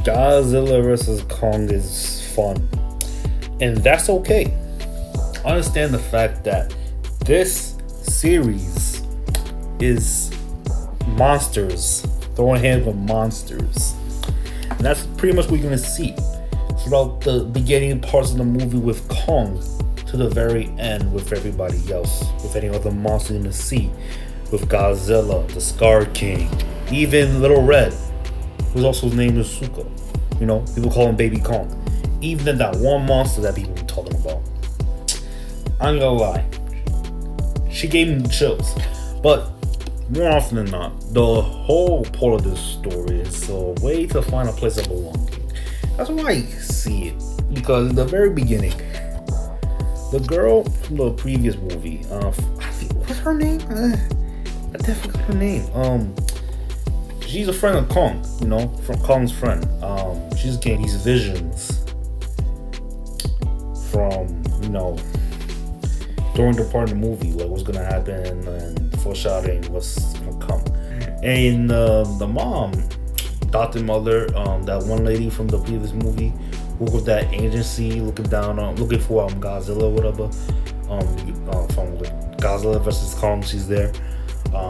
Godzilla vs. Kong is fun, and that's okay. Understand the fact that this series is monsters throwing hands with monsters, and that's pretty much what you're gonna see throughout the beginning parts of the movie with Kong to the very end with everybody else, with any other monster you're gonna see, with Godzilla, the Scar King, even Little Red, who's also named as Suka. You know, people call him Baby Kong. Even that one monster that people be talking about. I ain't gonna lie, she gave me the chills. But more often than not, the whole part of this story is a way to find a place of belonging. That's why I see it. Because in the very beginning, the girl from the previous movie, what's her name? I definitely forgot her name. She's a friend of Kong, you know, from Kong's friend. She's getting these visions from, you know, during the part of the movie, like what's gonna happen and foreshadowing what's gonna come. And the mom, adopted mother, that one lady from the previous movie, who was that agency looking for Godzilla or whatever, from Godzilla versus Kong. She's there.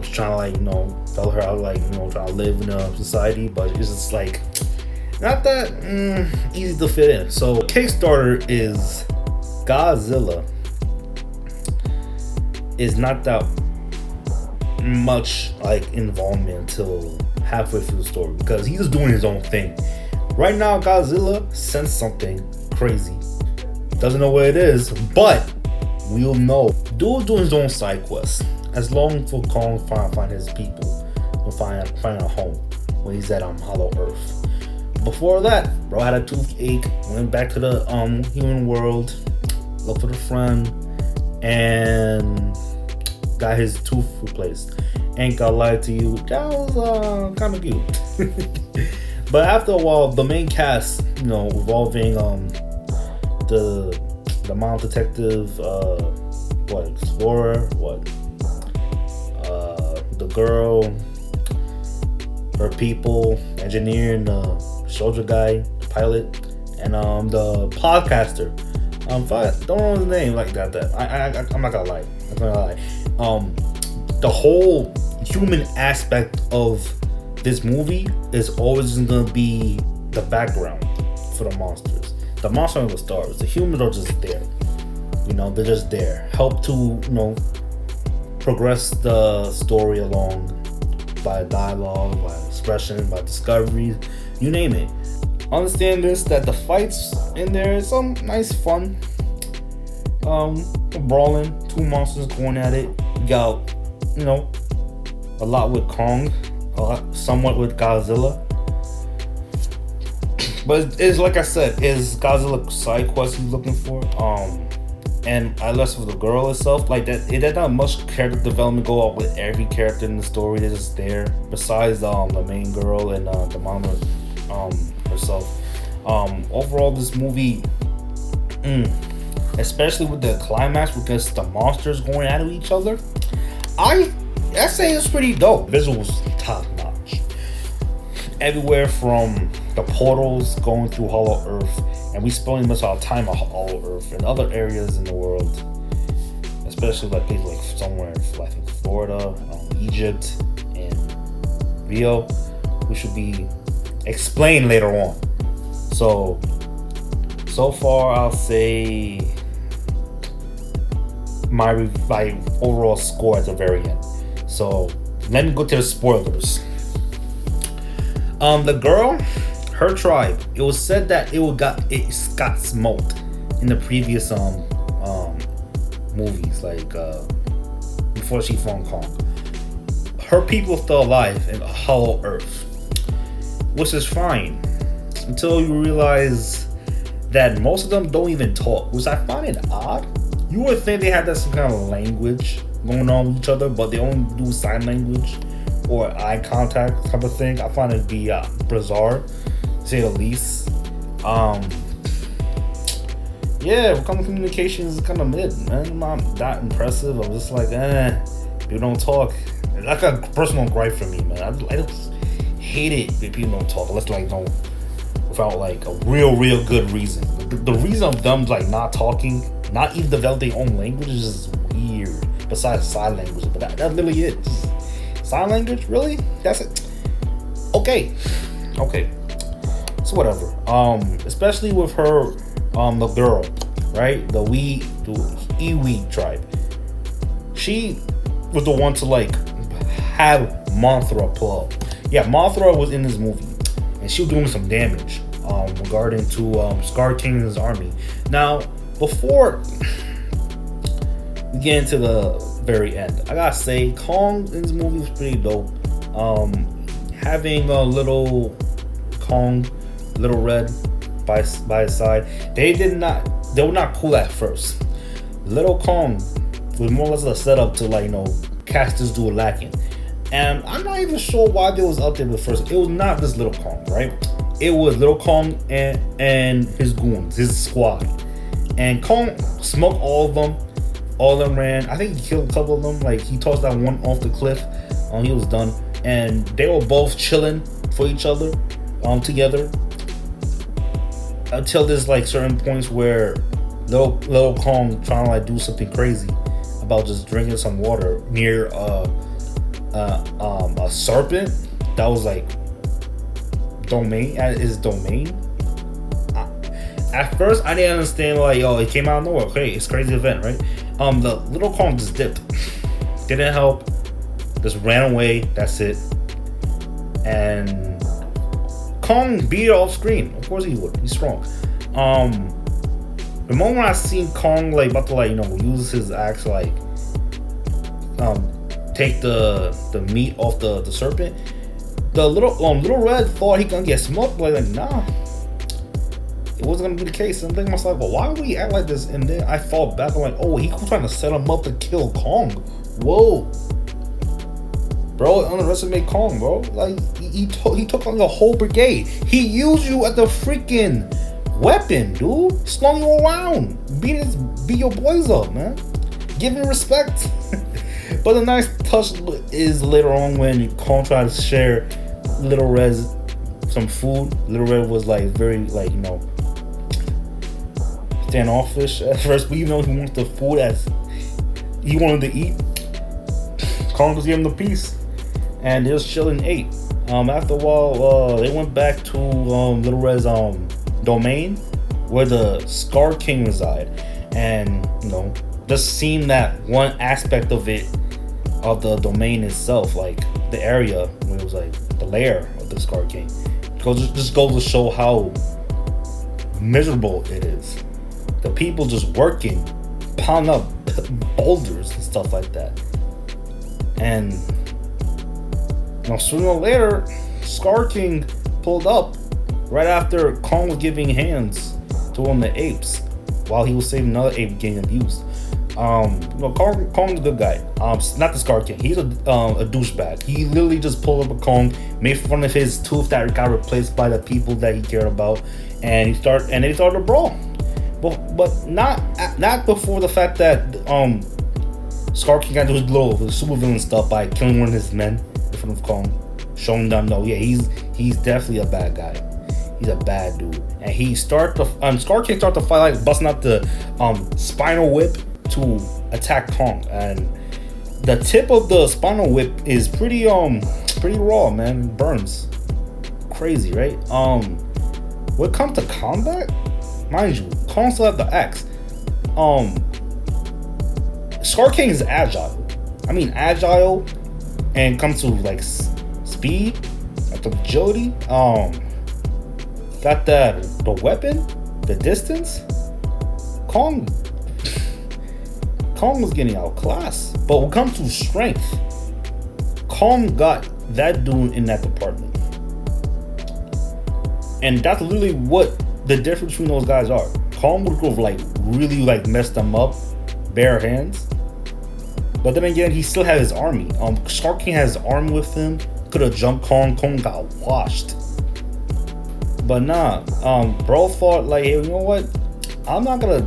She's trying to, like, you know, tell her how, like, you know, trying to live in a society, but it's just like not that easy to fit in. So Kickstarter is Godzilla is not that much like involvement until halfway through the story, because he's just doing his own thing. Right now, Godzilla sensed something crazy. Doesn't know what it is, but we'll know. Dude doing his own side quest. As long as Kong find his people, will find a home when he's at Hollow Earth. Before that, bro had a toothache, went back to the human world, looked for a friend, and got his tooth replaced. Ain't gonna lie to you, that was kind of cute. But after a while, the main cast, you know, involving the mom detective, explorer, the girl, her people, engineer, and the soldier guy, pilot, and the podcaster. I don't know his name like that. I'm not gonna lie. The whole human aspect of this movie is always gonna be the background for the monsters. The monsters are the stars. The humans are just there. You know, they're just there. Help to, you know, progress the story along by dialogue, by expression, by discoveries, you name it. Understand this, that the fights in there is some nice fun. Brawling, two monsters going at it. You got, you know, a lot with Kong, a lot, somewhat with Godzilla. But it's like I said, is Godzilla side quest he's looking for. And I less of the girl itself, like that. It did not much character development go out with every character in the story. They're just there. Besides the main girl and the mama herself. Overall, this movie, especially with the climax, because the monsters going at each other, I say it's pretty dope. Visuals top notch. Everywhere from the portals going through Hollow Earth, and we spending much of our time on Hollow Earth and other areas in the world, especially like places like somewhere, I think Florida, Egypt, and Rio, which should be explained later on. So far, I'll say my overall score at the very end. So let me go to the spoilers. The girl, her tribe, it was said that it got smoked in the previous movies, like before she found Kong. Her people still alive in Hollow Earth, which is fine until you realize that most of them don't even talk, which I find it odd. You would think they had that some kind of language going on with each other, but they only do sign language or eye contact type of thing. I find it to be bizarre, to say the least. Yeah, communication is kind of mid, man. I'm not that impressive. I'm just like, people don't talk. It's like a personal gripe for me, man. I just hate it when people don't talk. Unless like don't without like a real good reason. The reason of them like not talking, not even developing their own language is just weird. Besides sign language, but that literally is sign language. Really, that's it. Okay. So whatever. Especially with her, the girl, right? The Iwi tribe. She was the one to like have Mothra pull up. Yeah, Mothra was in this movie, and she was doing some damage regarding to Scar King's army. Now, before we get into the very end, I gotta say, Kong in this movie was pretty dope. Having a little Kong, Little Red by his side, they were not cool at first. Little Kong was more or less a setup to like catch this dude lacking. And I'm not even sure why they was up there with first. It was not this Little Kong, right? It was Little Kong and his goons, his squad. And Kong smoked all of them. All of them ran. I think he killed a couple of them. Like, he tossed that one off the cliff. He was done. And they were both chilling for each other, together. Until there's like certain points where Little Kong trying to like do something crazy about just drinking some water near a serpent that was like at his domain. At first I didn't understand, like, it came out of nowhere. Okay, it's a crazy event, right? The Little Kong just dipped, didn't help, just ran away. That's it. And Kong beat it off screen. Of course he would. He's strong. The moment I seen Kong like about to like use his axe, like take the meat off the serpent, the little Red thought he gonna get smoked. Like nah, it wasn't gonna be the case. I'm thinking to myself, well, why would we act like this? And then I thought back, I'm like, oh, he was trying to set him up to kill Kong. Whoa, bro, underestimate Kong, bro. Like he took on the whole brigade. He used you as the freaking weapon, dude. Slung you around, beat your boys up, man. Give him respect. But the nice touch is later on when Kong tried to share Little Red some food. Little Red was like very like standoffish at first, but even though he wants the food as he wanted to eat, Kong just gave him the piece, and they just chilling and ate. After a while, they went back to Little Red's domain where the Scar King reside, and just seeing that one aspect of it, of the domain itself, like the area where it was like the lair of the Scar King, just goes to show how miserable it is. The people just working, pounding up boulders and stuff like that. And sooner or later, Scar King pulled up right after Kong was giving hands to one of the apes while he was saving another ape getting abused. Kong's a good guy. Not the Scar King. He's a douchebag. He literally just pulled up a Kong, made fun of his tooth that got replaced by the people that he cared about, and they started to brawl. But not before the fact that Scar King got to do his little supervillain stuff by killing one of his men in front of Kong, showing them, no, yeah, he's definitely a bad guy. He's a bad dude. And he Scar King started to fight, like busting out the spinal whip to attack Kong. And the tip of the spinal whip is pretty raw, man. It burns. Crazy, right? When it comes to combat, mind you, Kong still have the axe. Scar King is agile. I mean agile, and comes to like speed, like agility. Got the weapon, the distance. Kong was getting outclassed. But when it comes to strength, Kong got that dude in that department. And that's literally what the difference between those guys are. Kong would have like really like messed them up, bare hands. But then again, he still had his army. Scar King has his army with him. Could have jumped Kong. Kong got washed. But nah, bro thought like, hey, you know what? I'm not gonna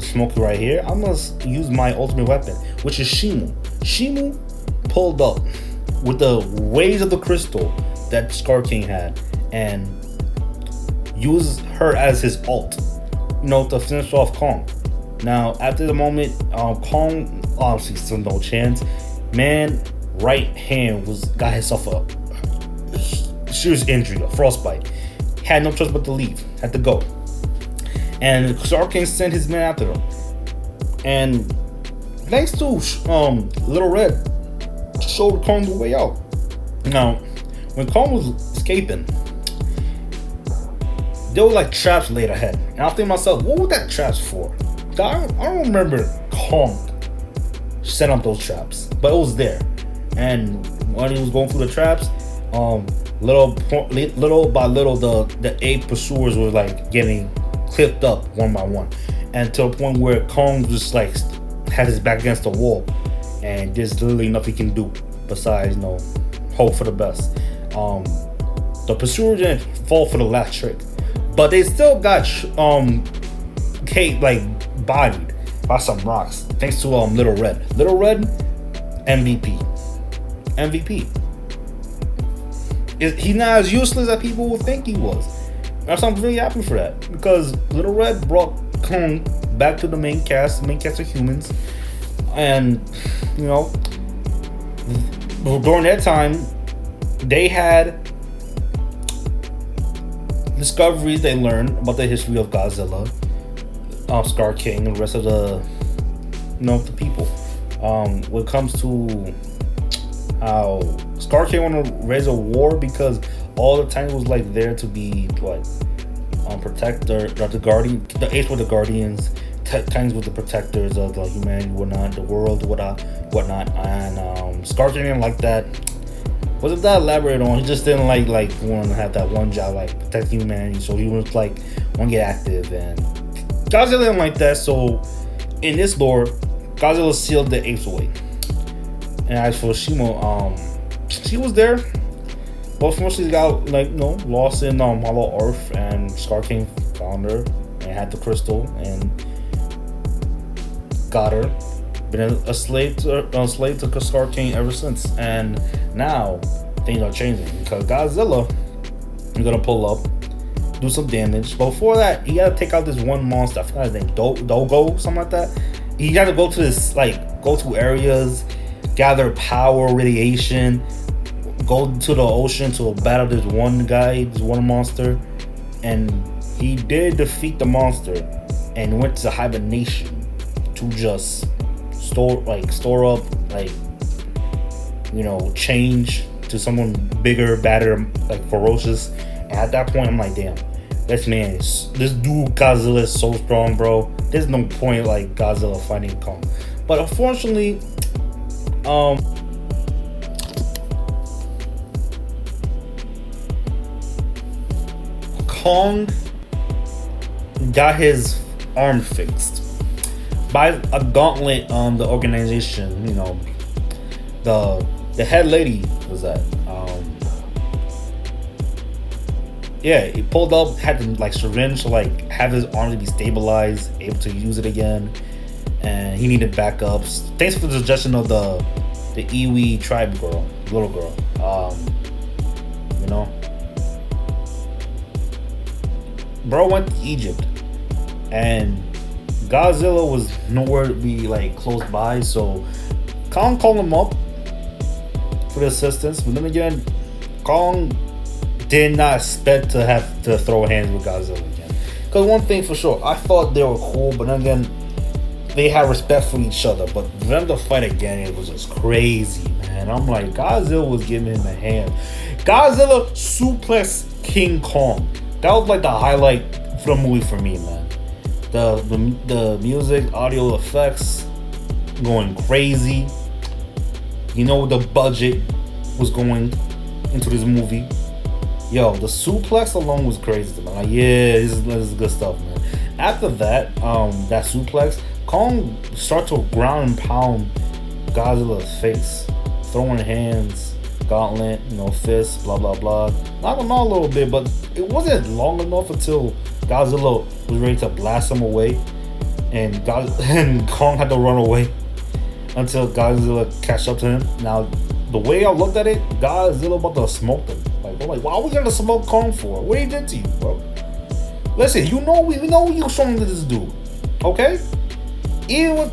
smoke you right here. I'm gonna use my ultimate weapon, which is Shimu. Shimu pulled up with the rays of the crystal that Scar King had, and use her as his ult, to finish off Kong. Now, after the moment, Kong obviously still no chance. Man, right hand got himself a serious injury, a frostbite. Had no choice but to leave. Had to go. And Shark King sent his men after him. And thanks to Little Red, showed Kong the way out. Now, when Kong was escaping, there were like traps laid ahead. And I was thinking to myself, what was that traps for? I don't remember Kong set up those traps, but it was there. And when he was going through the traps, little by little, the 8 pursuers were like getting clipped up one by one, and to a point where Kong just like had his back against the wall, and there's literally nothing he can do besides hope for the best. The pursuer didn't fall for the last trick, but they still got Kate like bodied by some rocks thanks to Little Red. Little Red, MVP. He's not as useless as people would think he was. I'm really happy for that, because Little Red brought Kong back to the main cast of humans, and during that time they had discoveries they learned about the history of Godzilla, Scar King, and the rest of the people. When it comes to how Scar King want to raise a war because all the time was like there to be protect the guardian, the apes were the guardians, Titans were the protectors of the humanity, whatnot, the world, whatnot, and Scar King didn't like that. Wasn't that elaborated on? He just didn't like want to have that one job, like protect humanity. So he was like want to get active, and Godzilla didn't like that. So in this lore, Godzilla sealed the apes away. And as for Shimo, she was there, but unfortunately got lost in Hollow Earth, and Scar King found her and had the crystal and got her. Been a slave to Scar King ever since, and now things are changing because Godzilla is gonna pull up, do some damage. But before that, he gotta take out this one monster. I forgot his name, Dogo, something like that. He gotta go to go to areas, gather power, radiation, go to the ocean to battle this one guy, this one monster, and he did defeat the monster and went to hibernation to just store up, change to someone bigger, badder, ferocious. And at that point, I'm like, damn, this dude Godzilla is so strong, bro. There's no point Godzilla fighting Kong. But unfortunately, Kong got his arm fixed by a gauntlet on the organization. The head lady was that. He pulled up, had to syringe to have his arm to be stabilized, able to use it again, and he needed backups. Thanks for the suggestion of the Iwi tribe girl, little girl. Bro went to Egypt, and Godzilla was nowhere to be close by, so Kong called him up for the assistance. But then again, Kong did not expect to have to throw hands with Godzilla again. Because one thing for sure, I thought they were cool, but then again, they had respect for each other. But for them to fight again, it was just crazy, man. I'm like, Godzilla was giving him a hand. Godzilla suplex King Kong. That was the highlight for the movie for me, man. The music, audio effects, going crazy. The budget was going into this movie. Yo, the suplex alone was crazy, man. This is good stuff, man. After that, that suplex, Kong started to ground and pound Godzilla's face, throwing hands, gauntlet, fists, blah blah blah. Knocked him out a little bit, but it wasn't long enough until Godzilla was ready to blast him away, and Kong had to run away until Godzilla catch up to him. Now, the way I looked at it, Godzilla about to smoke him. I'm like, why are we gonna smoke Kong for? What he did to you, bro? Listen, we know you're strong to this dude, okay? Even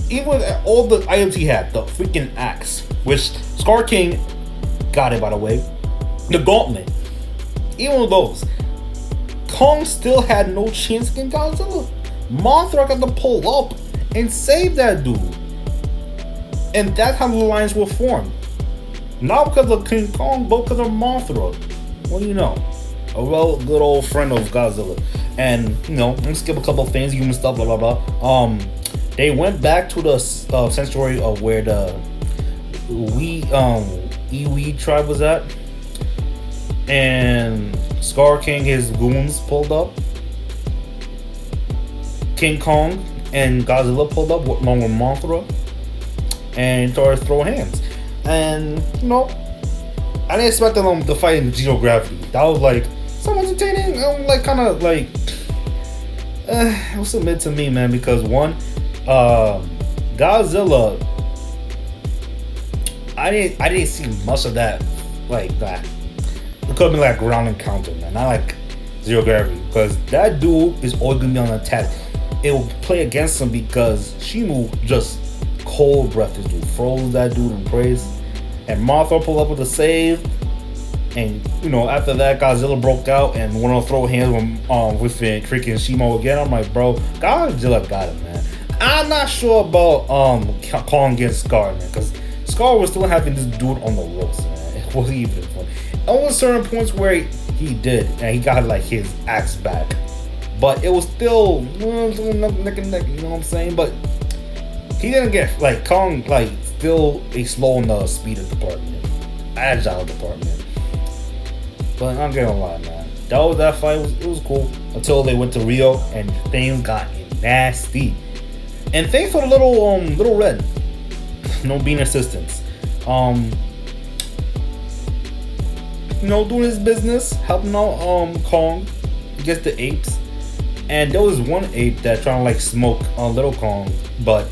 with all the items he had, the freaking axe, which Scar King got it by the way, the gauntlet, even with those, Kong still had no chance against Godzilla. Mothra got to pull up and save that dude, and that's how the alliance were formed. Not because of King Kong, but because of Mothra. What do you know? A real good old friend of Godzilla. And let's skip a couple of things, human stuff, blah blah blah. They went back to the sanctuary of where the Iwi tribe was at, and Scar King, his goons pulled up. King Kong and Godzilla pulled up along with Mothra and started throwing hands. And I didn't expect them to fight in zero gravity. That was like somewhat entertaining. Like kind of like it was a mid to me, man, because one, Godzilla, I didn't see much of that like that. It could have been like ground encounter, man, not like zero gravity, because that dude is always gonna be on attack. It will play against him because Shimu just cold breath this dude, froze that dude in place, and Mothra pulled up with a save. And after that, Godzilla broke out and went to throw hands with freaking Shimo again. I'm like, bro, Godzilla got it, man. I'm not sure about Kong against Scar, man, because Scar was still having this dude on the ropes, man. It wasn't even fun. Only certain points where he did, and he got like his axe back, but it was still neck and neck. You know what I'm saying? But he didn't get like Kong, like still a slow in the speed department, agile department. But I'm gonna lie, man. That fight it was cool until they went to Rio and things got nasty. And thanks for the little red, being assistance. Doing his business, helping out Kong against the apes. And there was one ape that trying to like smoke on Little Kong, but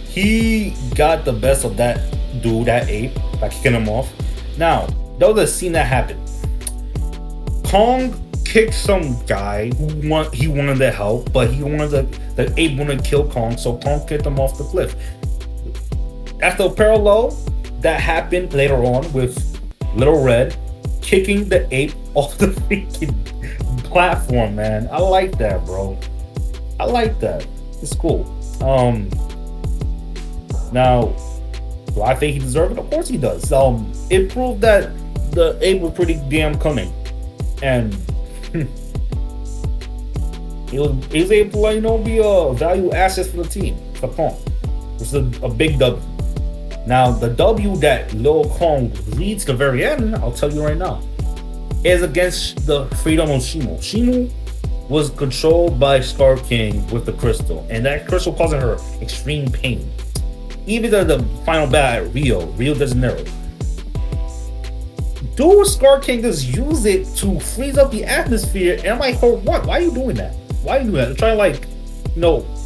he got the best of that dude, that ape, by kicking him off. Now, there was a scene that happened. Kong kicked some guy he wanted to help, but the ape wanted to kill Kong, so Kong kicked him off the cliff. That's the parallel that happened later on with Little Red kicking the ape off the freaking platform, man. I like that, bro. I like that. It's cool. Now, do I think he deserved it? Of course he does. It proved that the ape was pretty damn cunning. And he was able to be a value asset for the team, for Kong. It's a big W. Now the W that Lil Kong leads to the very end, I'll tell you right now, is against the freedom of Shimu. Shimu was controlled by Scar King with the crystal, and that crystal causing her extreme pain. Even the final battle at Rio de Janeiro. Dude, Scar King just use it to freeze up the atmosphere, and I'm like, for what? Why are you doing that? Why are you doing that? Trying to like,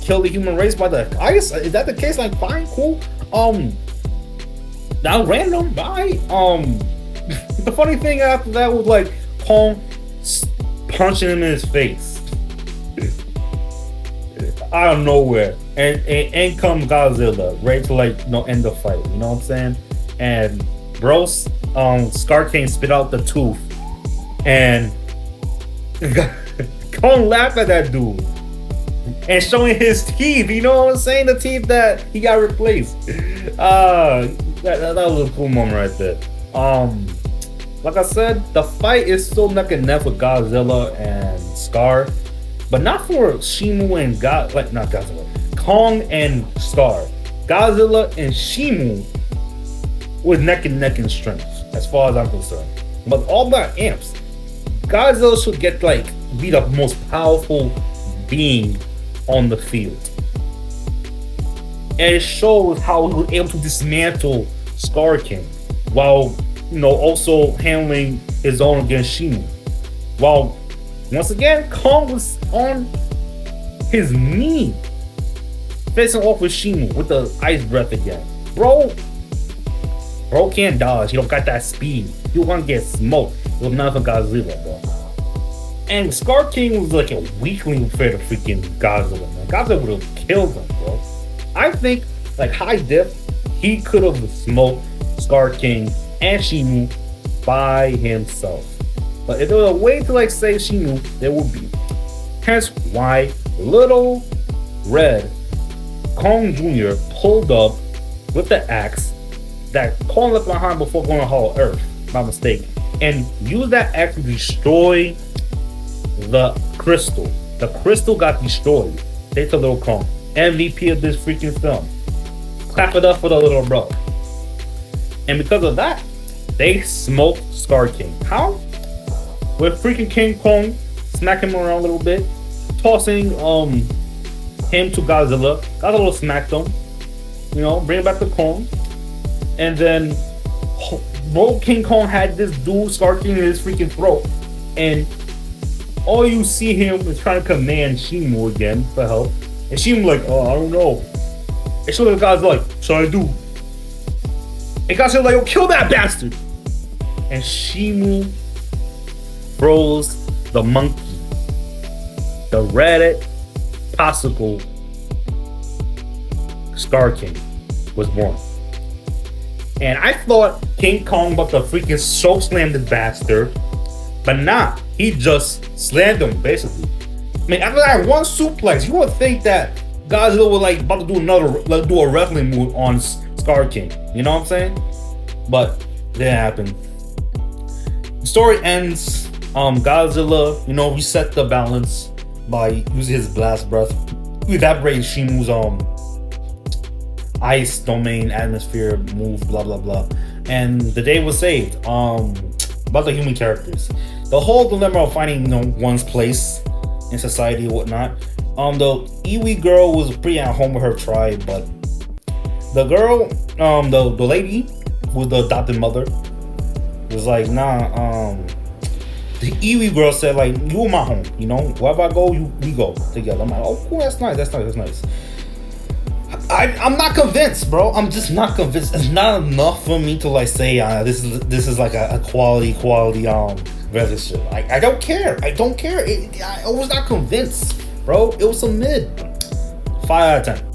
kill the human race by the ice? Is that the case? Like, fine, cool. Now random, bye. The funny thing after that was like Kong punching him in his face out of nowhere, and comes Godzilla ready to like end the fight. You know what I'm saying? And bro, Scar King spit out the tooth, and Kong laughed at that dude and showing his teeth. You know what I'm saying? The teeth that he got replaced. That was a cool moment right there. Like I said, the fight is still neck and neck with Godzilla and Scar, but not for Shimu and not Godzilla, Kong and Scar. Godzilla and Shimu was neck and neck in strength, as far as I'm concerned. But all that amps, Godzilla should get be the most powerful being on the field. And it shows how he was able to dismantle Scar King while also handling his own against Shimu. While once again Kong was on his knee facing off with Shimu with the ice breath again. Bro can't dodge. He don't got that speed. He gonna get smoked with nothing Godzilla, bro. And Scar King was like a weakling for the freaking Godzilla, man. Godzilla would have killed him, bro. I think, like, high dip, he could have smoked Scar King and Shimu by himself. But if there was a way to, like, save Shimu, there would be. Hence why Little Red Kong Jr. pulled up with the axe that Kong left behind before going to Hollow Earth, by mistake, and used that axe to destroy the crystal. The crystal got destroyed. They took Little Kong, MVP of this freaking film. Clap it up for the little bro. And because of that, they smoked Scar King. How? With freaking King Kong smacking him around a little bit, tossing him to Godzilla. Godzilla smacked him, you know, bring back the Kong, and then bro, King Kong had this dude Scar King in his freaking throat, and all you see him is trying to command Shimu again for help, and Shimu like, oh, I don't know. And so the guy's like, so I do. And Godzilla's like, oh, kill that bastard. And Shimu froze the monkey. The red popsicle Scar King was born. And I thought King Kong about to freaking choke slam this bastard, but nah, he just slammed him basically. I mean, after that one suplex, you would think that Godzilla was like about to do do a wrestling move on Scar King. You know what I'm saying? But it didn't happen. The story ends. Godzilla, you know, reset the balance by using his blast breath, evaporate Shimu's ice domain atmosphere move, blah blah blah, and the day was saved. About the human characters, the whole dilemma of finding, you know, one's place in society and whatnot. The Iwi girl was pretty at home with her tribe, but the girl, the lady with the adopted mother was like, nah. The Iwi girl said, like, you my home, you know, wherever I go, we go together. I'm like, oh cool, that's nice. I'm not convinced, bro. I'm just not convinced. It's not enough for me to like say this is like a quality relationship. I don't care. I was not convinced, bro. It was a mid. 5 out of 10.